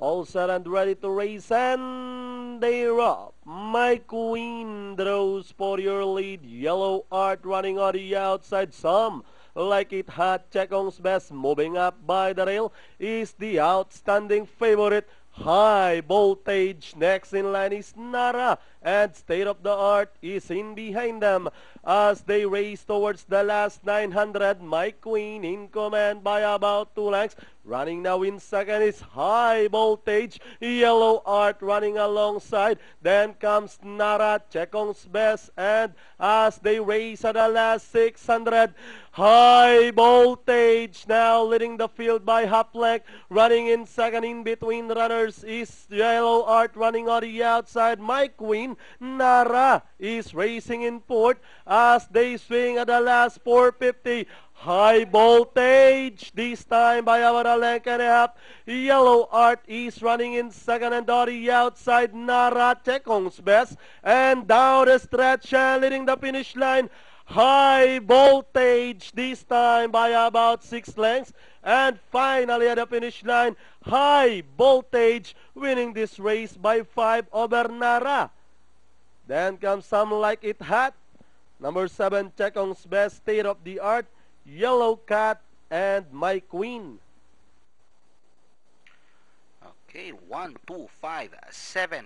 All set and ready to race, and they're up. My Queen draws for your lead. Yellow Art running on the outside. Some like it hot. Chekong's Best moving up by the rail is the outstanding favorite. High Voltage next in line is Nara, and State of the Art is in behind them as they race towards the last 900. My Queen in command by about 2 lengths. Running now in second is High Voltage. Yellow Art running alongside. Then comes Nara, Chekong's Best, and as they race at the last 600, High Voltage now leading the field by half length. Running in second in between runners is Yellow Art running on the outside. My Queen, Nara is racing in fourth as they swing at the last 450. High Voltage this time by about a length and a half. Yellow Art is running in second and on the outside. Nara, Chekong's Best, and down the stretch and leading the finish line. High Voltage this time by about 6 lengths. And finally at the finish line, High Voltage winning this race by 5 over Nara. Then comes Some Like It Hot. Number 7, Chekong's Best, State of the Art, Yellow Cat, and My Queen. Okay, 1, 2, 5, 7,